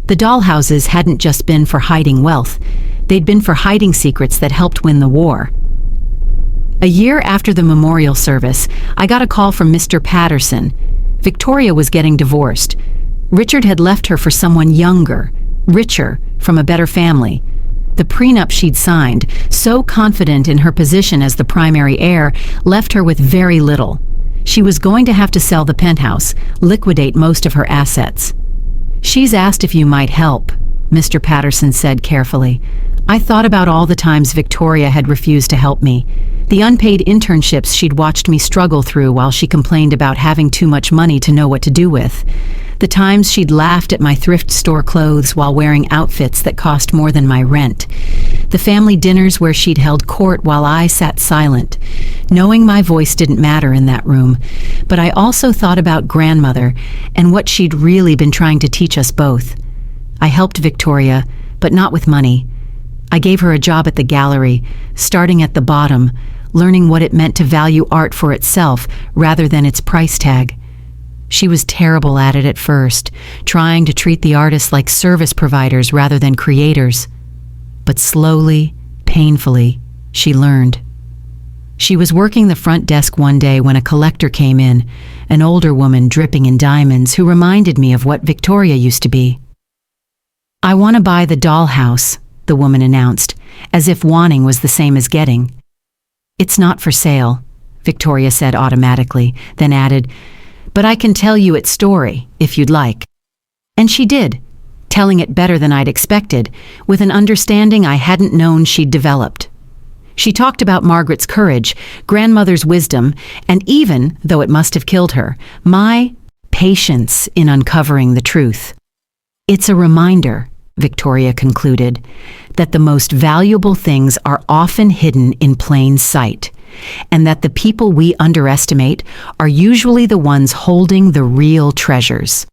The dollhouses hadn't just been for hiding wealth, they'd been for hiding secrets that helped win the war. A year after the memorial service, I got a call from Mr. Patterson, Victoria was getting divorced. Richard had left her for someone younger, richer, from a better family. The prenup she'd signed, so confident in her position as the primary heir, left her with very little. She was going to have to sell the penthouse, liquidate most of her assets. "She's asked if you might help," Mr. Patterson said carefully. I thought about all the times Victoria had refused to help me, the unpaid internships she'd watched me struggle through while she complained about having too much money to know what to do with, the times she'd laughed at my thrift store clothes while wearing outfits that cost more than my rent, the family dinners where she'd held court while I sat silent, knowing my voice didn't matter in that room. But I also thought about grandmother and what she'd really been trying to teach us both. I helped Victoria, but not with money. I gave her a job at the gallery, starting at the bottom, learning what it meant to value art for itself rather than its price tag. She was terrible at it at first, trying to treat the artists like service providers rather than creators. But slowly, painfully, she learned. She was working the front desk one day when a collector came in, an older woman dripping in diamonds who reminded me of what Victoria used to be. "I want to buy the dollhouse," the woman announced, as if wanting was the same as getting. "It's not for sale," Victoria said automatically, then added, "But I can tell you its story, if you'd like." And she did, telling it better than I'd expected, with an understanding I hadn't known she'd developed. She talked about Margaret's courage, grandmother's wisdom, and even, though it must have killed her, my patience in uncovering the truth. "It's a reminder," Victoria concluded, "that the most valuable things are often hidden in plain sight, and that the people we underestimate are usually the ones holding the real treasures."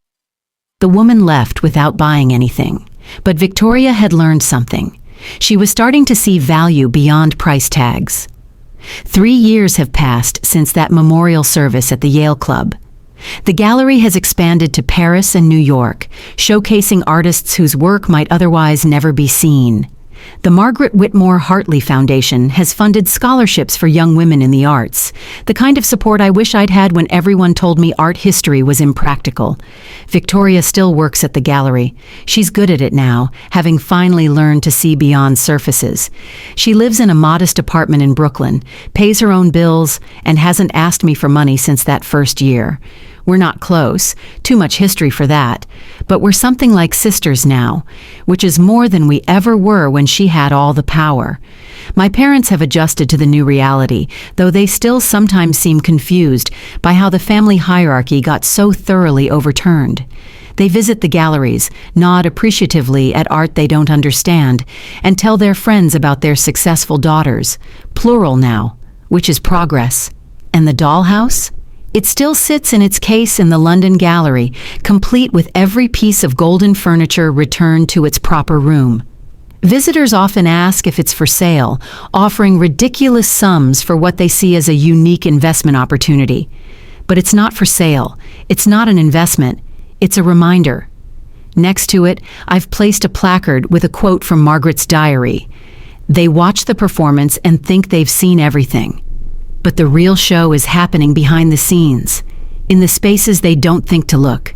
The woman left without buying anything, but Victoria had learned something. She was starting to see value beyond price tags. 3 years have passed since that memorial service at the Yale Club. The gallery has expanded to Paris and New York, showcasing artists whose work might otherwise never be seen. The Margaret Whitmore Hartley Foundation has funded scholarships for young women in the arts, the kind of support I wish I'd had when everyone told me art history was impractical. Victoria still works at the gallery. She's good at it now, having finally learned to see beyond surfaces. She lives in a modest apartment in Brooklyn, pays her own bills, and hasn't asked me for money since that first year. We're not close, too much history for that, but we're something like sisters now, which is more than we ever were when she had all the power. My parents have adjusted to the new reality, though they still sometimes seem confused by how the family hierarchy got so thoroughly overturned. They visit the galleries, nod appreciatively at art they don't understand, and tell their friends about their successful daughters, plural now, which is progress. And the dollhouse? It still sits in its case in the London Gallery, complete with every piece of golden furniture returned to its proper room. Visitors often ask if it's for sale, offering ridiculous sums for what they see as a unique investment opportunity. But it's not for sale. It's not an investment. It's a reminder. Next to it, I've placed a placard with a quote from Margaret's diary. "They watch the performance and think they've seen everything. But the real show is happening behind the scenes, in the spaces they don't think to look,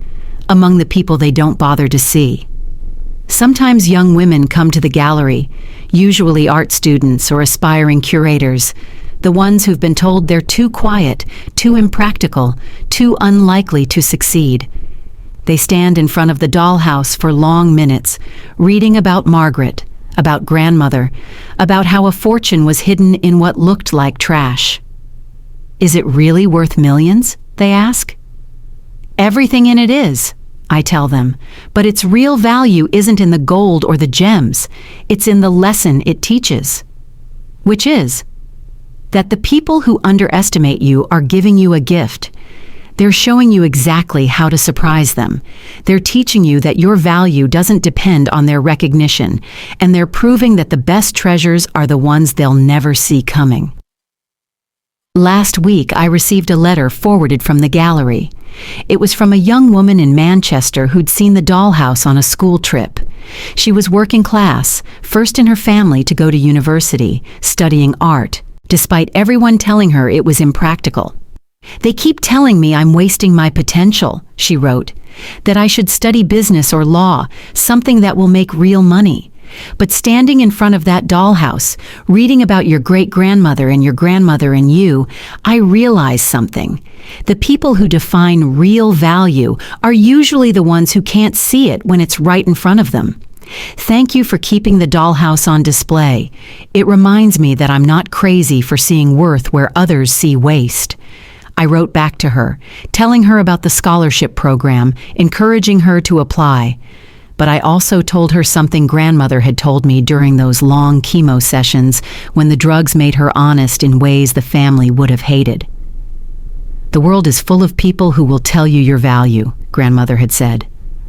among the people they don't bother to see." Sometimes young women come to the gallery, usually art students or aspiring curators, the ones who've been told they're too quiet, too impractical, too unlikely to succeed. They stand in front of the dollhouse for long minutes, reading about Margaret, about grandmother, about how a fortune was hidden in what looked like trash. "Is it really worth millions?" they ask. "Everything in it is," I tell them, "but its real value isn't in the gold or the gems. It's in the lesson it teaches." Which is that the people who underestimate you are giving you a gift. They're showing you exactly how to surprise them. They're teaching you that your value doesn't depend on their recognition, and they're proving that the best treasures are the ones they'll never see coming. Last week, I received a letter forwarded from the gallery. It was from a young woman in Manchester who'd seen the dollhouse on a school trip. She was working class, first in her family to go to university, studying art, despite everyone telling her it was impractical. "They keep telling me I'm wasting my potential," she wrote, "that I should study business or law, something that will make real money. But standing in front of that dollhouse, reading about your great-grandmother and your grandmother and you, I realize something. The people who define real value are usually the ones who can't see it when it's right in front of them. Thank you for keeping the dollhouse on display. It reminds me that I'm not crazy for seeing worth where others see waste." I wrote back to her, telling her about the scholarship program, encouraging her to apply. But I also told her something grandmother had told me during those long chemo sessions when the drugs made her honest in ways the family would have hated. "The world is full of people who will tell you your value," grandmother had said.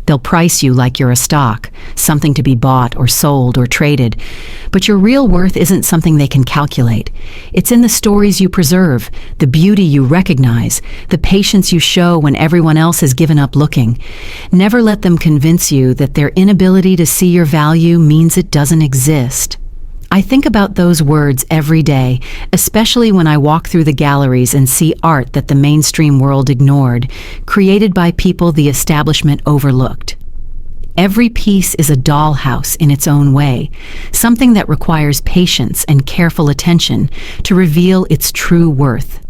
"They'll price you like you're a stock, something to be bought or sold or traded. But your real worth isn't something they can calculate. It's in the stories you preserve, the beauty you recognize, the patience you show when everyone else has given up looking. Never let them convince you that their inability to see your value means it doesn't exist." I think about those words every day, especially when I walk through the galleries and see art that the mainstream world ignored, created by people the establishment overlooked. Every piece is a dollhouse in its own way, something that requires patience and careful attention to reveal its true worth.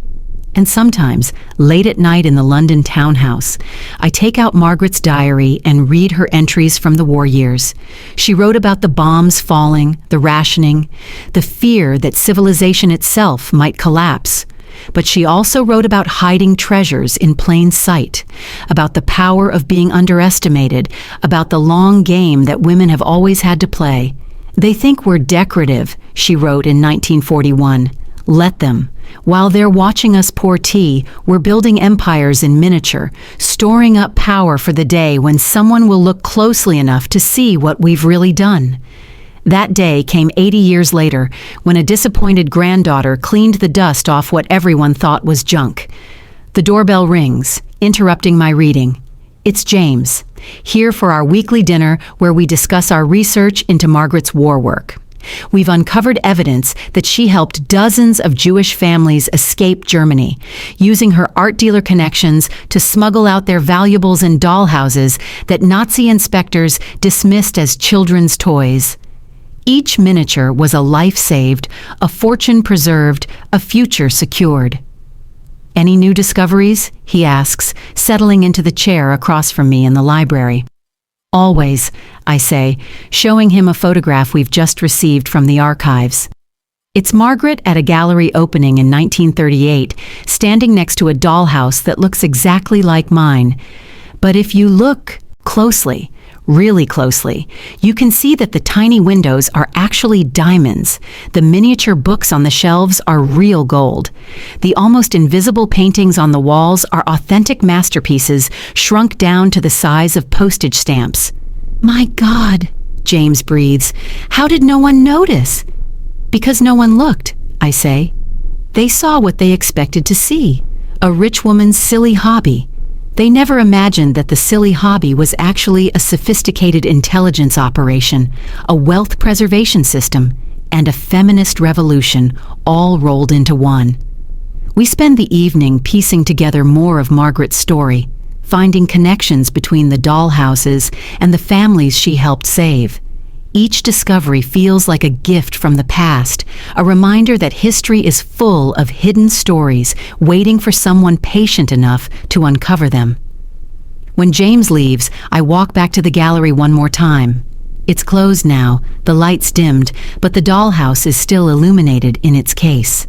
And sometimes, late at night in the London townhouse, I take out Margaret's diary and read her entries from the war years. She wrote about the bombs falling, the rationing, the fear that civilization itself might collapse. But she also wrote about hiding treasures in plain sight, about the power of being underestimated, about the long game that women have always had to play. "They think we're decorative," she wrote in 1941. "Let them. While they're watching us pour tea, we're building empires in miniature, storing up power for the day when someone will look closely enough to see what we've really done." That day came 80 years later, when a disappointed granddaughter cleaned the dust off what everyone thought was junk. The doorbell rings, interrupting my reading. It's James, here for our weekly dinner where we discuss our research into Margaret's war work. We've uncovered evidence that she helped dozens of Jewish families escape Germany, using her art dealer connections to smuggle out their valuables in dollhouses that Nazi inspectors dismissed as children's toys. Each miniature was a life saved, a fortune preserved, a future secured. "Any new discoveries?" he asks, settling into the chair across from me in the library. "Always," I say, showing him a photograph we've just received from the archives. It's Margaret at a gallery opening in 1938, standing next to a dollhouse that looks exactly like mine. But if you look closely, really closely, you can see that the tiny windows are actually diamonds. The miniature books on the shelves are real gold. The almost invisible paintings on the walls are authentic masterpieces shrunk down to the size of postage stamps. "My God," James breathes, "how did no one notice?" "Because no one looked," I say. "They saw what they expected to see, a rich woman's silly hobby. They never imagined that the silly hobby was actually a sophisticated intelligence operation, a wealth preservation system, and a feminist revolution, all rolled into one." We spend the evening piecing together more of Margaret's story, finding connections between the dollhouses and the families she helped save. Each discovery feels like a gift from the past, a reminder that history is full of hidden stories waiting for someone patient enough to uncover them. When James leaves, I walk back to the gallery one more time. It's closed now, the lights dimmed, but the dollhouse is still illuminated in its case.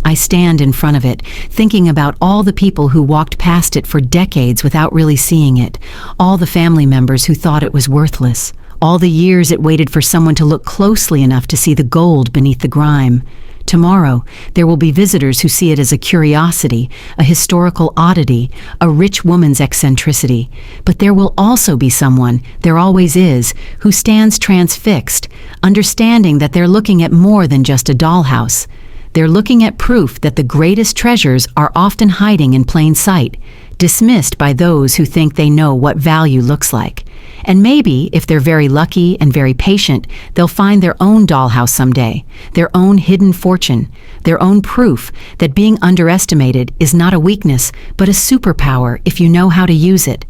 I stand in front of it, thinking about all the people who walked past it for decades without really seeing it, all the family members who thought it was worthless, all the years it waited for someone to look closely enough to see the gold beneath the grime. Tomorrow, there will be visitors who see it as a curiosity, a historical oddity, a rich woman's eccentricity. But there will also be someone, there always is, who stands transfixed, understanding that they're looking at more than just a dollhouse. They're looking at proof that the greatest treasures are often hiding in plain sight, dismissed by those who think they know what value looks like. And maybe, if they're very lucky and very patient, they'll find their own dollhouse someday, their own hidden fortune, their own proof that being underestimated is not a weakness, but a superpower if you know how to use it.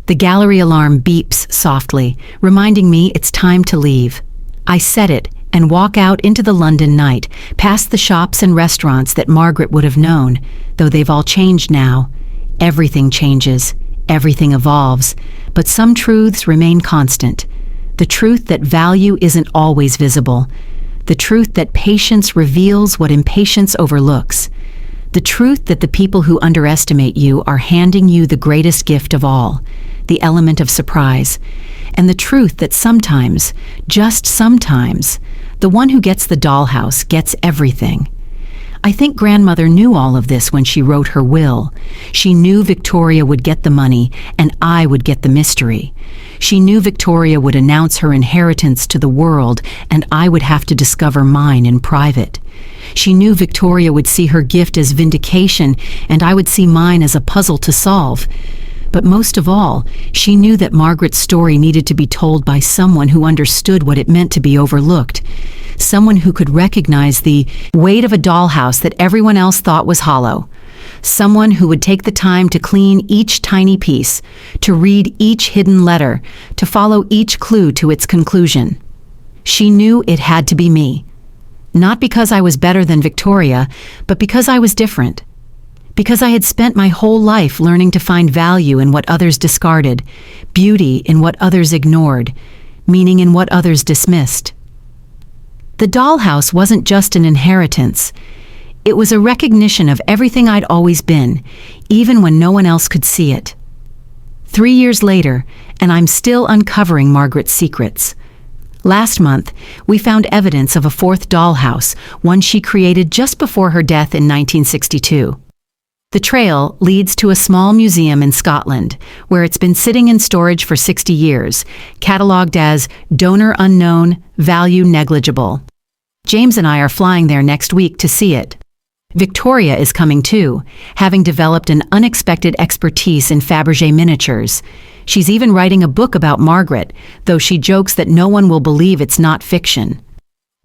The gallery alarm beeps softly, reminding me it's time to leave. I set it and walk out into the London night, past the shops and restaurants that Margaret would have known, though they've all changed now. Everything changes, everything evolves, but some truths remain constant. The truth that value isn't always visible. The truth that patience reveals what impatience overlooks. The truth that the people who underestimate you are handing you the greatest gift of all, the element of surprise. And the truth that sometimes, just sometimes, the one who gets the dollhouse gets everything. I think grandmother knew all of this when she wrote her will. She knew Victoria would get the money and I would get the mystery. She knew Victoria would announce her inheritance to the world and I would have to discover mine in private. She knew Victoria would see her gift as vindication and I would see mine as a puzzle to solve. But most of all, she knew that Margaret's story needed to be told by someone who understood what it meant to be overlooked. Someone who could recognize the weight of a dollhouse that everyone else thought was hollow. Someone who would take the time to clean each tiny piece, to read each hidden letter, to follow each clue to its conclusion. She knew it had to be me. Not because I was better than Victoria, but because I was different. Because I had spent my whole life learning to find value in what others discarded, beauty in what others ignored, meaning in what others dismissed. The dollhouse wasn't just an inheritance. It was a recognition of everything I'd always been, even when no one else could see it. 3 years later, and I'm still uncovering Margaret's secrets. Last month, we found evidence of a fourth dollhouse, one she created just before her death in 1962. The trail leads to a small museum in Scotland, where it's been sitting in storage for 60 years, catalogued as donor unknown, value negligible. James and I are flying there next week to see it. Victoria is coming too, having developed an unexpected expertise in Fabergé miniatures. She's even writing a book about Margaret, though she jokes that no one will believe it's not fiction.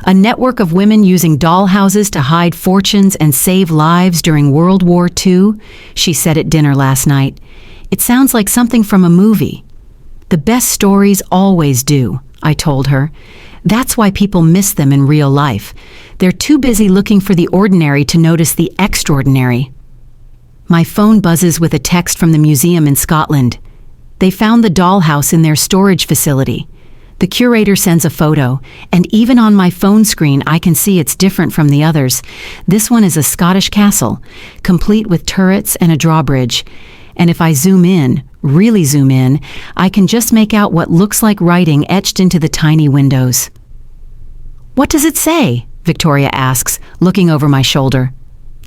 A network of women using dollhouses to hide fortunes and save lives during World War II, she said at dinner last night. It sounds like something from a movie. The best stories always do, I told her. That's why people miss them in real life. They're too busy looking for the ordinary to notice the extraordinary. My phone buzzes with a text from the museum in Scotland. They found the dollhouse in their storage facility. The curator sends a photo, and even on my phone screen I can see it's different from the others. This one is a Scottish castle, complete with turrets and a drawbridge. And if I zoom in, really zoom in, I can just make out what looks like writing etched into the tiny windows. "What does it say?" Victoria asks, looking over my shoulder.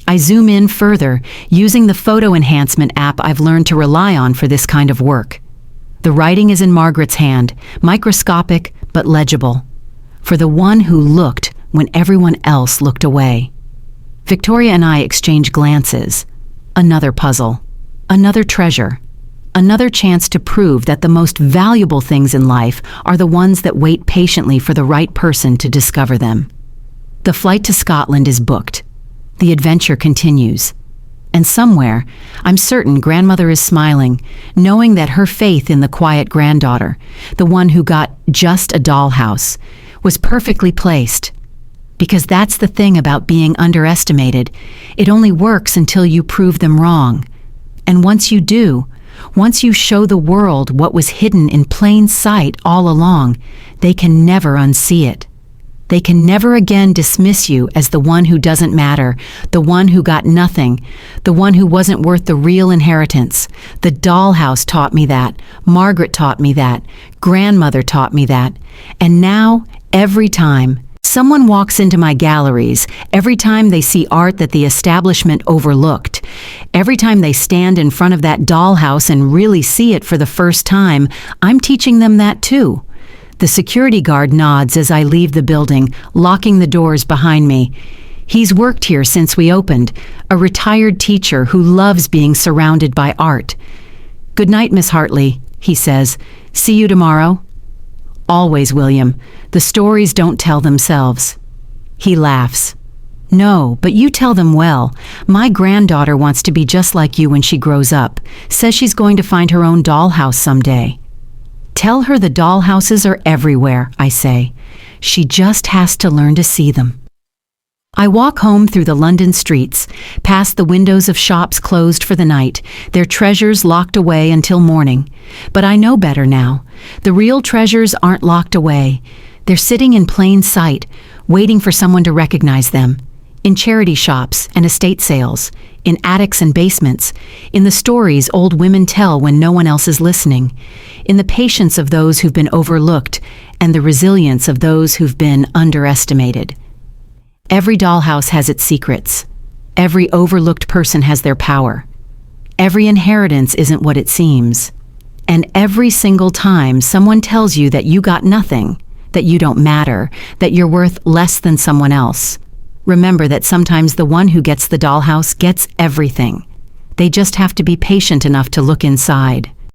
I zoom in further, using the photo enhancement app I've learned to rely on for this kind of work. The writing is in Margaret's hand, microscopic but legible. For the one who looked when everyone else looked away. Victoria and I exchange glances. Another puzzle. Another treasure. Another chance to prove that the most valuable things in life are the ones that wait patiently for the right person to discover them. The flight to Scotland is booked. The adventure continues. And somewhere, I'm certain grandmother is smiling, knowing that her faith in the quiet granddaughter, the one who got just a dollhouse, was perfectly placed. Because that's the thing about being underestimated. It only works until you prove them wrong. And once you do, once you show the world what was hidden in plain sight all along, they can never unsee it. They can never again dismiss you as the one who doesn't matter, the one who got nothing, the one who wasn't worth the real inheritance. The dollhouse taught me that. Margaret taught me that. Grandmother taught me that. And now, every time someone walks into my galleries, every time they see art that the establishment overlooked, every time they stand in front of that dollhouse and really see it for the first time, I'm teaching them that too. The security guard nods as I leave the building, locking the doors behind me. He's worked here since we opened, a retired teacher who loves being surrounded by art. "Good night, Miss Hartley," he says. "See you tomorrow." "Always, William. The stories don't tell themselves." He laughs. "No, but you tell them well. My granddaughter wants to be just like you when she grows up. Says she's going to find her own dollhouse someday." "Tell her the dollhouses are everywhere," I say. "She just has to learn to see them." I walk home through the London streets, past the windows of shops closed for the night, their treasures locked away until morning. But I know better now. The real treasures aren't locked away. They're sitting in plain sight, waiting for someone to recognize them. In charity shops and estate sales, in attics and basements, in the stories old women tell when no one else is listening, in the patience of those who've been overlooked and the resilience of those who've been underestimated. Every dollhouse has its secrets. Every overlooked person has their power. Every inheritance isn't what it seems. And every single time someone tells you that you got nothing, that you don't matter, that you're worth less than someone else, remember that sometimes the one who gets the dollhouse gets everything. They just have to be patient enough to look inside.